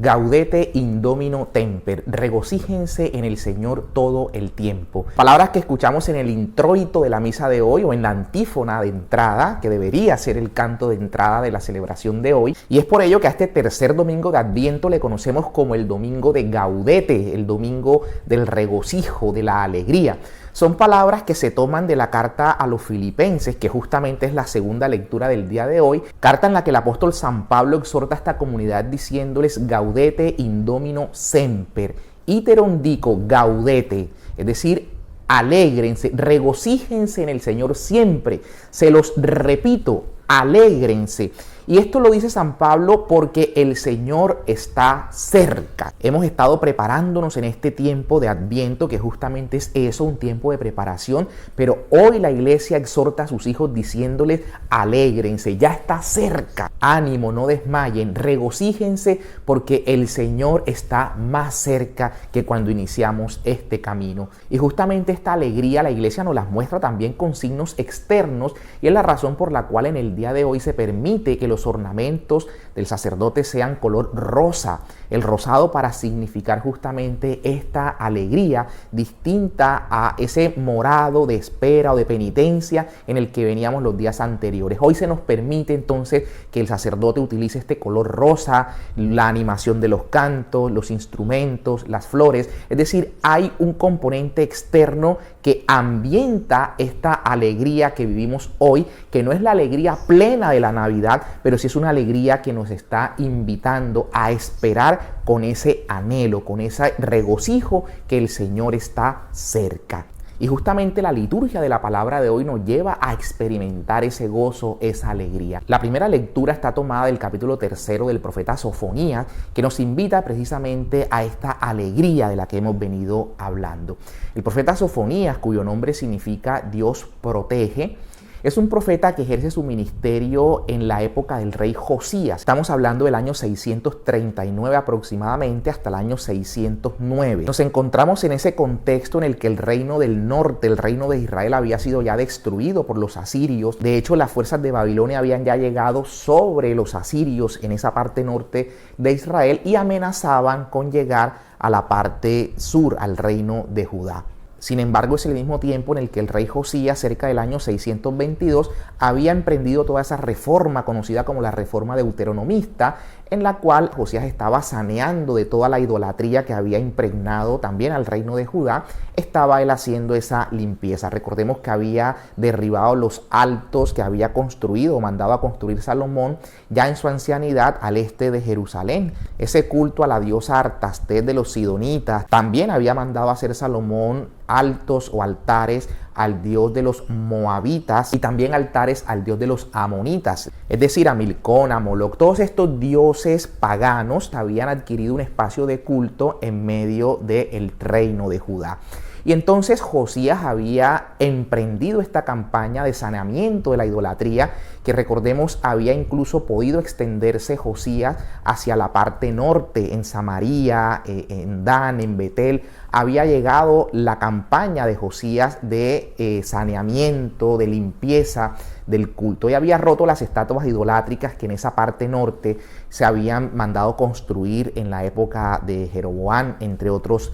Gaudete in Domino Temper, regocíjense en el Señor todo el tiempo. Palabras que escuchamos en el introito de la misa de hoy o en la antífona de entrada, que debería ser el canto de entrada de la celebración de hoy. Y es por ello que a este tercer domingo de Adviento le conocemos como el domingo de Gaudete, el domingo del regocijo, de la alegría. Son palabras que se toman de la carta a los Filipenses, que justamente es la segunda lectura del día de hoy, carta en la que el apóstol San Pablo exhorta a esta comunidad diciéndoles Gaudete in Domino semper, iterum dico gaudete, es decir, alégrense, regocíjense en el Señor siempre. Se los repito, alégrense. Y esto lo dice San Pablo porque el Señor está cerca. Hemos estado preparándonos en este tiempo de Adviento, que justamente es eso, un tiempo de preparación, pero hoy la iglesia exhorta a sus hijos diciéndoles, alégrense, ya está cerca. Ánimo, no desmayen, regocíjense porque el Señor está más cerca que cuando iniciamos este camino. Y justamente esta alegría la iglesia nos las muestra también con signos externos, y es la razón por la cual en el día de hoy se permite que los ornamentos del sacerdote sean color rosa, el rosado para significar justamente esta alegría distinta a ese morado de espera o de penitencia en el que veníamos los días anteriores. Hoy se nos permite entonces que el sacerdote utilice este color rosa, la animación de los cantos, los instrumentos, las flores, es decir, hay un componente externo que ambienta esta alegría que vivimos hoy, que no es la alegría plena de la Navidad, pero sí es una alegría que nos está invitando a esperar con ese anhelo, con ese regocijo que el Señor está cerca. Y justamente la liturgia de la palabra de hoy nos lleva a experimentar ese gozo, esa alegría. La primera lectura está tomada del capítulo 3 del profeta Sofonías, que nos invita precisamente a esta alegría de la que hemos venido hablando. El profeta Sofonías, cuyo nombre significa Dios protege, es un profeta que ejerce su ministerio en la época del rey Josías. Estamos hablando del año 639 aproximadamente hasta el año 609. Nos encontramos en ese contexto en el que el reino del norte, el reino de Israel, había sido ya destruido por los asirios. De hecho, las fuerzas de Babilonia habían ya llegado sobre los asirios en esa parte norte de Israel y amenazaban con llegar a la parte sur, al reino de Judá. Sin embargo, es el mismo tiempo en el que el rey Josías, cerca del año 622, había emprendido toda esa reforma conocida como la reforma deuteronomista, en la cual Josías estaba saneando de toda la idolatría que había impregnado también al reino de Judá. Estaba él haciendo esa limpieza. Recordemos que había derribado los altos que había construido, mandado a construir Salomón ya en su ancianidad al este de Jerusalén. Ese culto a la diosa Artastet de los sidonitas. También había mandado a hacer Salomón altos o altares al dios de los moabitas y también altares al dios de los amonitas, es decir, a Milcón, a Moloc. Todos estos dioses paganos habían adquirido un espacio de culto en medio del reino de Judá. Y entonces Josías había emprendido esta campaña de saneamiento de la idolatría, que recordemos había incluso podido extenderse Josías hacia la parte norte, en Samaria, en Dan, en Betel. Había llegado la campaña de Josías de saneamiento, de limpieza del culto, y había roto las estatuas idolátricas que en esa parte norte se habían mandado construir en la época de Jeroboam, entre otros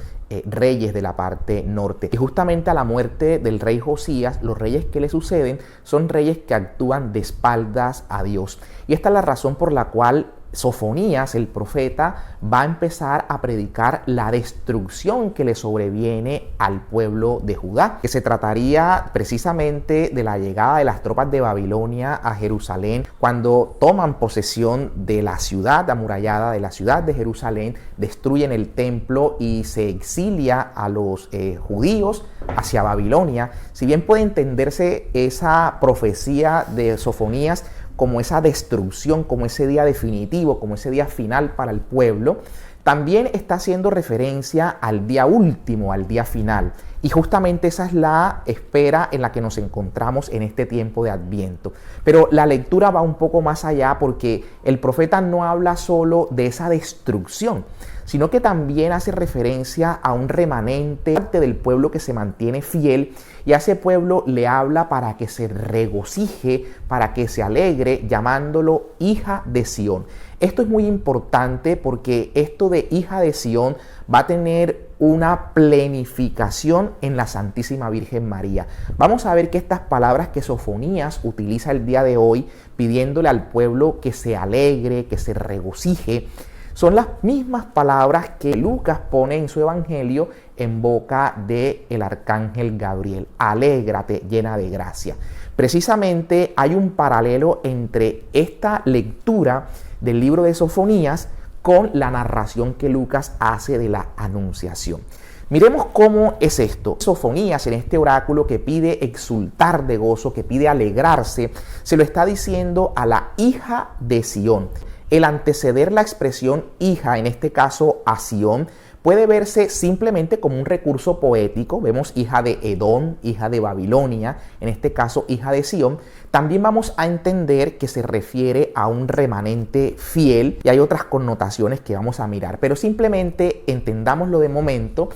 reyes de la parte norte. Y justamente a la muerte del rey Josías, los reyes que le suceden son reyes que actúan de espaldas a Dios. Y esta es la razón por la cual Sofonías, el profeta, va a empezar a predicar la destrucción que le sobreviene al pueblo de Judá, que se trataría precisamente de la llegada de las tropas de Babilonia a Jerusalén, cuando toman posesión de la ciudad amurallada, de la ciudad de Jerusalén, destruyen el templo y se exilia a los judíos hacia Babilonia. Si bien puede entenderse esa profecía de Sofonías como esa destrucción, como ese día definitivo, como ese día final para el pueblo, también está haciendo referencia al día último, al día final. Y justamente esa es la espera en la que nos encontramos en este tiempo de Adviento. Pero la lectura va un poco más allá, porque el profeta no habla solo de esa destrucción, sino que también hace referencia a un remanente del pueblo que se mantiene fiel, y a ese pueblo le habla para que se regocije, para que se alegre, llamándolo hija de Sión. Esto es muy importante porque esto de hija de Sión va a tener una plenificación en la Santísima Virgen María. Vamos a ver que estas palabras que Sofonías utiliza el día de hoy, pidiéndole al pueblo que se alegre, que se regocije, son las mismas palabras que Lucas pone en su evangelio en boca del arcángel Gabriel. Alégrate, llena de gracia. Precisamente hay un paralelo entre esta lectura del libro de Sofonías con la narración que Lucas hace de la Anunciación. Miremos cómo es esto. Sofonías, en este oráculo que pide exultar de gozo, que pide alegrarse, se lo está diciendo a la hija de Sión. El anteceder la expresión hija, en este caso a Sión, puede verse simplemente como un recurso poético. Vemos hija de Edom, hija de Babilonia, en este caso hija de Sión. También vamos a entender que se refiere a un remanente fiel y hay otras connotaciones que vamos a mirar. Pero simplemente entendámoslo de momento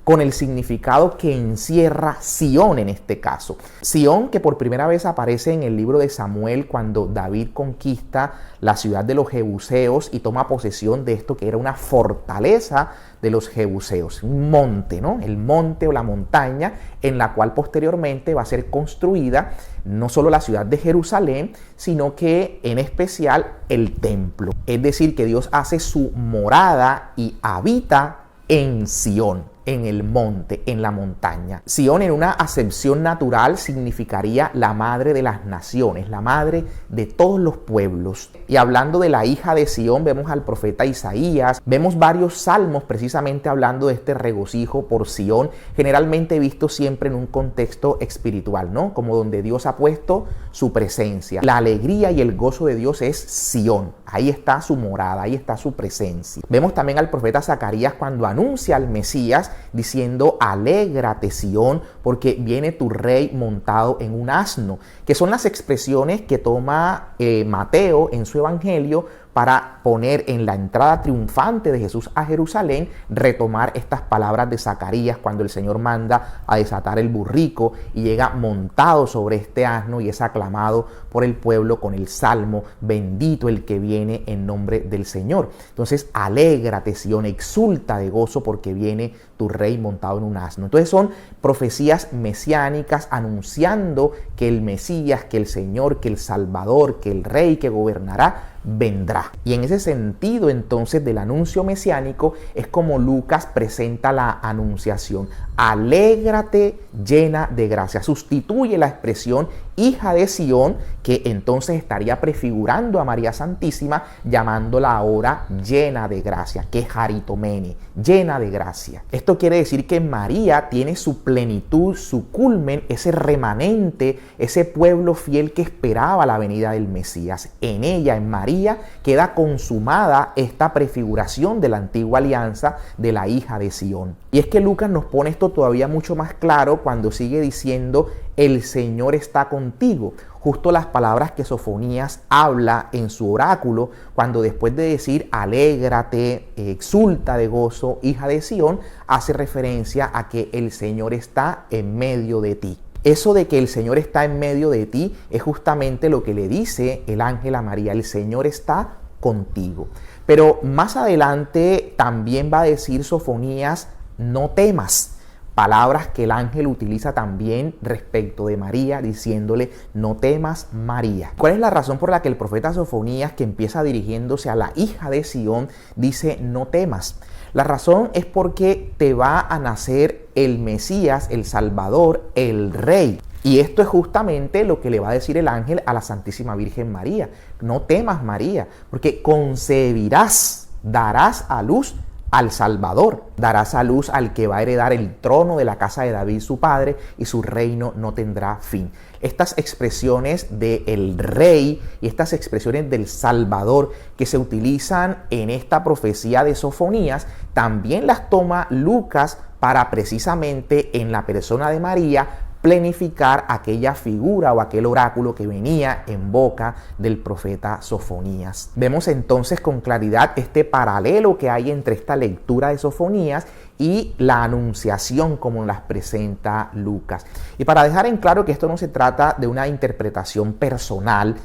con el significado que encierra Sión en este caso. Sión, que por primera vez aparece en el libro de Samuel cuando David conquista la ciudad de los Jebuseos y toma posesión de esto que era una fortaleza de los Jebuseos, un monte, ¿no? El monte o la montaña en la cual posteriormente va a ser construida no solo la ciudad de Jerusalén, sino que en especial el templo. Es decir, que Dios hace su morada y habita en Sión, en el monte, en la montaña. Sión, en una acepción natural, significaría la madre de las naciones, la madre de todos los pueblos. Y hablando de la hija de Sión, vemos al profeta Isaías, vemos varios salmos precisamente hablando de este regocijo por Sión, generalmente visto siempre en un contexto espiritual, ¿no? Como donde Dios ha puesto su presencia. La alegría y el gozo de Dios es Sión. Ahí está su morada, ahí está su presencia. Vemos también al profeta Zacarías cuando anuncia al Mesías, diciendo: alégrate, Sión, porque viene tu rey montado en un asno, que son las expresiones que toma Mateo en su evangelio para poner en la entrada triunfante de Jesús a Jerusalén, retomar estas palabras de Zacarías cuando el Señor manda a desatar el burrico y llega montado sobre este asno y es aclamado por el pueblo con el salmo: bendito el que viene en nombre del Señor. Entonces, alégrate, Sión, exulta de gozo porque viene tu rey montado en un asno. Entonces son profecías mesiánicas anunciando que el Mesías, que el Señor, que el Salvador, que el Rey que gobernará, vendrá. Y en ese sentido, entonces, del anuncio mesiánico es como Lucas presenta la anunciación. Alégrate, llena de gracia. Sustituye la expresión hija de Sión, que entonces estaría prefigurando a María Santísima, llamándola ahora llena de gracia, que es haritomene, llena de gracia. Esto quiere decir que María tiene su plenitud, su culmen, ese remanente, ese pueblo fiel que esperaba la venida del Mesías. En ella, en María, queda consumada esta prefiguración de la antigua alianza de la hija de Sión. Y es que Lucas nos pone esto todavía mucho más claro cuando sigue diciendo: el Señor está contigo. Justo las palabras que Sofonías habla en su oráculo, cuando después de decir alégrate, exulta de gozo, hija de Sión, hace referencia a que el Señor está en medio de ti. Eso de que el Señor está en medio de ti es justamente lo que le dice el ángel a María: el Señor está contigo. Pero más adelante también va a decir Sofonías: no temas. Palabras que el ángel utiliza también respecto de María, diciéndole: no temas, María. ¿Cuál es la razón por la que el profeta Sofonías, que empieza dirigiéndose a la hija de Sión, dice no temas? La razón es porque te va a nacer el Mesías, el Salvador, el Rey. Y esto es justamente lo que le va a decir el ángel a la Santísima Virgen María. No temas, María, porque concebirás, darás a luz al Salvador, darás a luz al que va a heredar el trono de la casa de David su padre, y su reino no tendrá fin. Estas expresiones del Rey y estas expresiones del Salvador que se utilizan en esta profecía de Sofonías, también las toma Lucas para precisamente en la persona de María planificar aquella figura o aquel oráculo que venía en boca del profeta Sofonías. Vemos entonces con claridad este paralelo que hay entre esta lectura de Sofonías y la anunciación como las presenta Lucas. Y para dejar en claro que esto no se trata de una interpretación personal,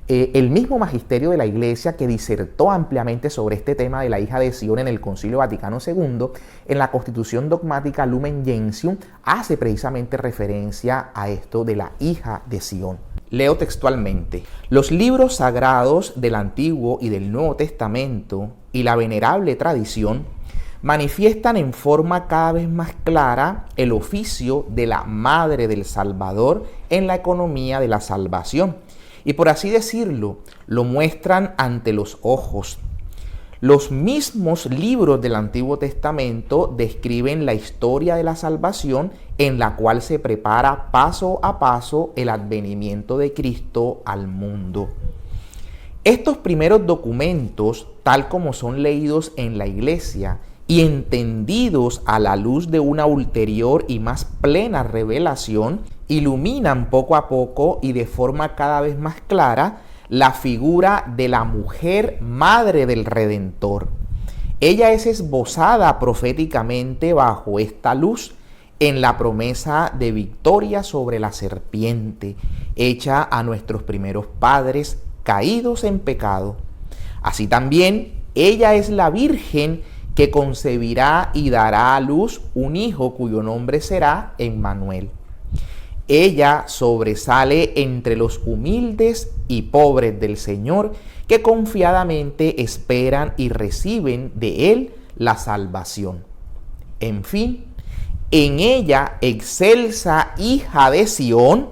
El mismo magisterio de la Iglesia que disertó ampliamente sobre este tema de la hija de Sion en el Concilio Vaticano II, en la Constitución Dogmática Lumen Gentium, hace precisamente referencia a esto de la hija de Sion. Leo textualmente: los libros sagrados del Antiguo y del Nuevo Testamento y la venerable tradición manifiestan en forma cada vez más clara el oficio de la Madre del Salvador en la economía de la salvación. Y por así decirlo, lo muestran ante los ojos. Los mismos libros del Antiguo Testamento describen la historia de la salvación en la cual se prepara paso a paso el advenimiento de Cristo al mundo. Estos primeros documentos, tal como son leídos en la Iglesia y entendidos a la luz de una ulterior y más plena revelación, iluminan poco a poco y de forma cada vez más clara la figura de la mujer madre del Redentor. Ella es esbozada proféticamente bajo esta luz en la promesa de victoria sobre la serpiente, hecha a nuestros primeros padres caídos en pecado. Así también, ella es la Virgen que concebirá y dará a luz un hijo cuyo nombre será Emmanuel. Ella sobresale entre los humildes y pobres del Señor que confiadamente esperan y reciben de Él la salvación. En fin, en ella, excelsa hija de Sion,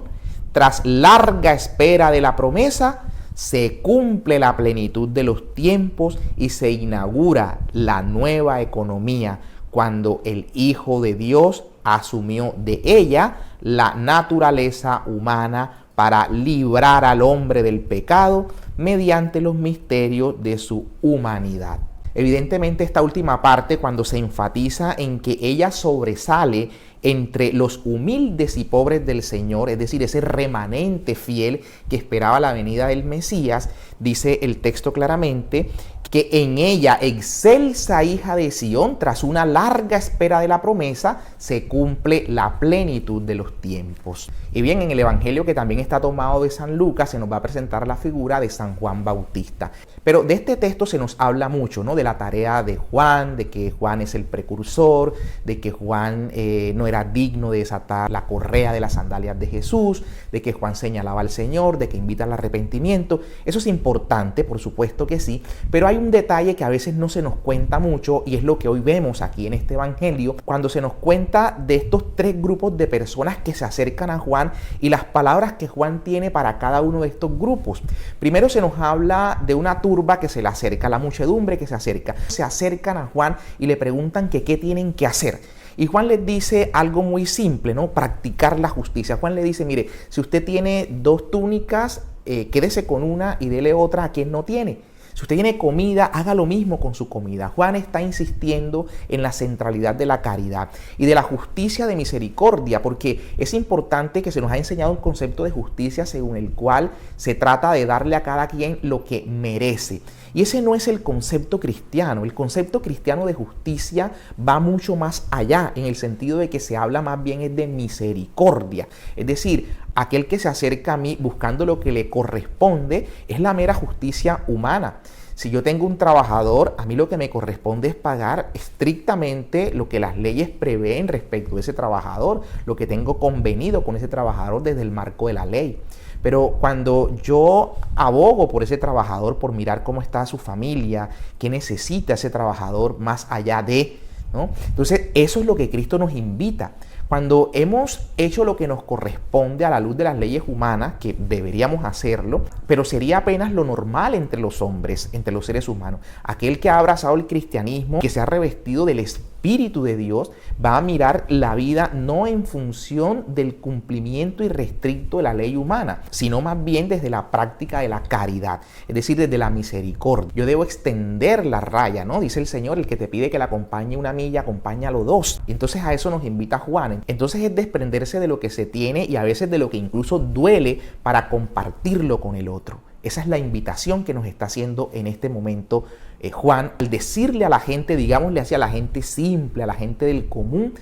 tras larga espera de la promesa, se cumple la plenitud de los tiempos y se inaugura la nueva economía cuando el Hijo de Dios asumió de ella la naturaleza humana para librar al hombre del pecado mediante los misterios de su humanidad. Evidentemente, esta última parte, cuando se enfatiza en que ella sobresale entre los humildes y pobres del Señor, es decir, ese remanente fiel que esperaba la venida del Mesías, dice el texto claramente que en ella, excelsa hija de Sion, tras una larga espera de la promesa, se cumple la plenitud de los tiempos. Y bien, en el Evangelio, que también está tomado de San Lucas, se nos va a presentar la figura de San Juan Bautista. Pero de este texto se nos habla mucho, ¿no? De la tarea de Juan, de que Juan es el precursor, de que Juan no era digno de desatar la correa de las sandalias de Jesús, de que Juan señalaba al Señor, de que invita al arrepentimiento. Eso es importante, por supuesto que sí, pero hay un detalle que a veces no se nos cuenta mucho y es lo que hoy vemos aquí en este Evangelio, cuando se nos cuenta de estos tres grupos de personas que se acercan a Juan y las palabras que Juan tiene para cada uno de estos grupos. Primero se nos habla de una turba que se le acerca, la muchedumbre que se acercan a Juan y le preguntan que qué tienen que hacer. Y Juan les dice algo muy simple, ¿no? Practicar la justicia. Juan le dice, mire, si usted tiene 2 túnicas, quédese con una y dele otra a quien no tiene. Si usted tiene comida, haga lo mismo con su comida. Juan está insistiendo en la centralidad de la caridad y de la justicia de misericordia, porque es importante que se nos ha enseñado un concepto de justicia según el cual se trata de darle a cada quien lo que merece. Y ese no es el concepto cristiano. El concepto cristiano de justicia va mucho más allá, en el sentido de que se habla más bien es de misericordia. Es decir, aquel que se acerca a mí buscando lo que le corresponde es la mera justicia humana. Si yo tengo un trabajador, a mí lo que me corresponde es pagar estrictamente lo que las leyes prevén respecto de ese trabajador, lo que tengo convenido con ese trabajador desde el marco de la ley. Pero cuando yo abogo por ese trabajador, por mirar cómo está su familia, qué necesita ese trabajador más allá de, ¿no? Entonces, eso es lo que Cristo nos invita. Cuando hemos hecho lo que nos corresponde a la luz de las leyes humanas, que deberíamos hacerlo, pero sería apenas lo normal entre los hombres, entre los seres humanos. Aquel que ha abrazado el cristianismo, que se ha revestido del Espíritu de Dios, va a mirar la vida no en función del cumplimiento irrestricto de la ley humana, sino más bien desde la práctica de la caridad, es decir, desde la misericordia. Yo debo extender la raya, ¿no? Dice el Señor, el que te pide que le acompañe 1 milla, acompáñalo 2. Y entonces a eso nos invita Juan. Entonces es desprenderse de lo que se tiene y a veces de lo que incluso duele para compartirlo con el otro. Esa es la invitación que nos está haciendo en este momento Juan, al decirle a la gente, digámosle así, a la gente simple, a la gente del común,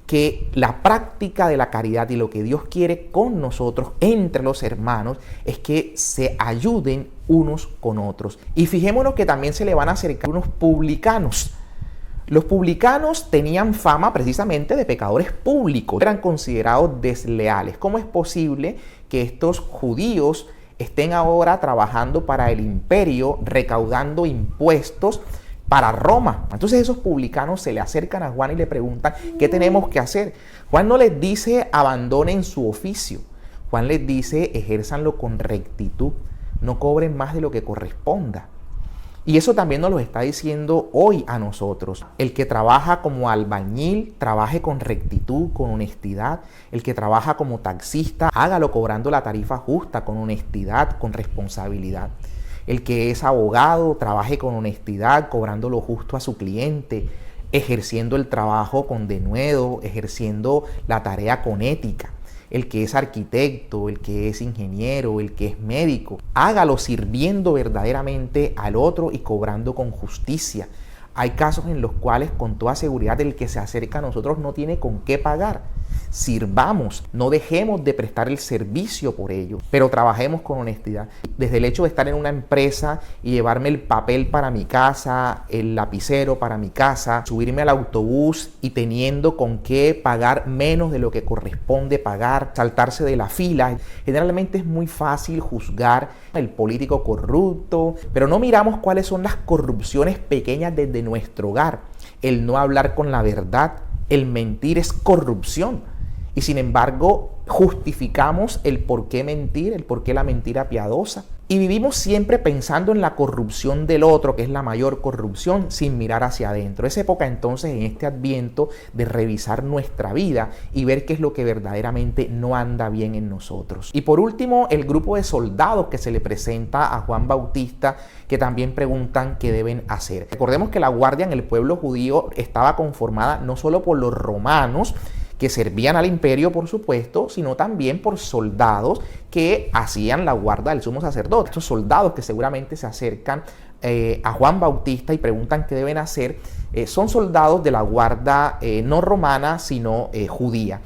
que la práctica de la caridad y lo que Dios quiere con nosotros, entre los hermanos, es que se ayuden unos con otros. Y fijémonos que también se le van a acercar unos publicanos. Los publicanos tenían fama precisamente de pecadores públicos, eran considerados desleales. ¿Cómo es posible que estos judíos estén ahora trabajando para el imperio, recaudando impuestos para Roma? Entonces esos publicanos se le acercan a Juan y le preguntan, ¿qué tenemos que hacer? Juan no les dice abandonen su oficio. Juan les dice ejérzanlo con rectitud, no cobren más de lo que corresponda. Y eso también nos lo está diciendo hoy a nosotros. El que trabaja como albañil, trabaje con rectitud, con honestidad. El que trabaja como taxista, hágalo cobrando la tarifa justa, con honestidad, con responsabilidad. El que es abogado, trabaje con honestidad, cobrando lo justo a su cliente, ejerciendo el trabajo con denuedo, ejerciendo la tarea con ética. El que es arquitecto, el que es ingeniero, el que es médico, hágalo sirviendo verdaderamente al otro y cobrando con justicia. Hay casos en los cuales con toda seguridad el que se acerca a nosotros no tiene con qué pagar. Sirvamos, no dejemos de prestar el servicio por ello, pero trabajemos con honestidad. Desde el hecho de estar en una empresa y llevarme el papel para mi casa, el lapicero para mi casa, subirme al autobús y teniendo con qué pagar menos de lo que corresponde pagar, saltarse de la fila. Generalmente es muy fácil juzgar el político corrupto, pero no miramos cuáles son las corrupciones pequeñas desde nuestro hogar. El no hablar con la verdad, el mentir es corrupción. Y sin embargo, justificamos el por qué mentir, el por qué la mentira piadosa. Y vivimos siempre pensando en la corrupción del otro, que es la mayor corrupción, sin mirar hacia adentro. Es época entonces en este Adviento de revisar nuestra vida y ver qué es lo que verdaderamente no anda bien en nosotros. Y por último, el grupo de soldados que se le presenta a Juan Bautista, que también preguntan qué deben hacer. Recordemos que la guardia en el pueblo judío estaba conformada no solo por los romanos, que servían al imperio, por supuesto, sino también por soldados que hacían la guarda del sumo sacerdote. Estos soldados que seguramente se acercan a Juan Bautista y preguntan qué deben hacer, son soldados de la guarda no romana, sino judía.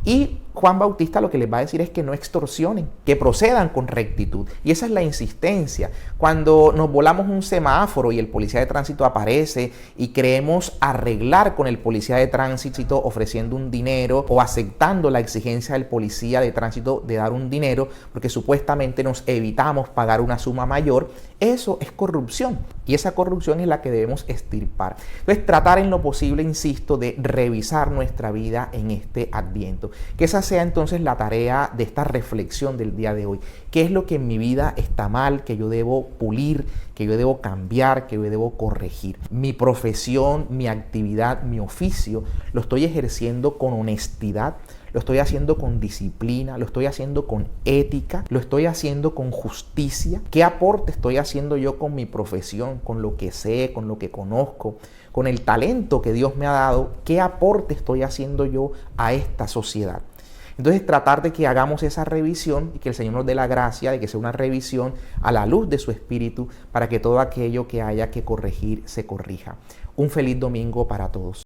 Y Juan Bautista lo que les va a decir es que no extorsionen, que procedan con rectitud. Y esa es la insistencia. Cuando nos volamos un semáforo y el policía de tránsito aparece y creemos arreglar con el policía de tránsito ofreciendo un dinero o aceptando la exigencia del policía de tránsito de dar un dinero porque supuestamente nos evitamos pagar una suma mayor, eso es corrupción. Y esa corrupción es la que debemos extirpar. Entonces, tratar en lo posible, insisto, de revisar nuestra vida en este Adviento. Que esa sea entonces la tarea de esta reflexión del día de hoy. ¿Qué es lo que en mi vida está mal, que yo debo pulir, que yo debo cambiar, que yo debo corregir? Mi profesión, mi actividad, mi oficio, ¿lo estoy ejerciendo con honestidad? ¿Lo estoy haciendo con disciplina? ¿Lo estoy haciendo con ética? ¿Lo estoy haciendo con justicia? ¿Qué aporte estoy haciendo yo con mi profesión, con lo que sé, con lo que conozco, con el talento que Dios me ha dado? ¿Qué aporte estoy haciendo yo a esta sociedad? Entonces, tratar de que hagamos esa revisión y que el Señor nos dé la gracia de que sea una revisión a la luz de su Espíritu para que todo aquello que haya que corregir se corrija. Un feliz domingo para todos.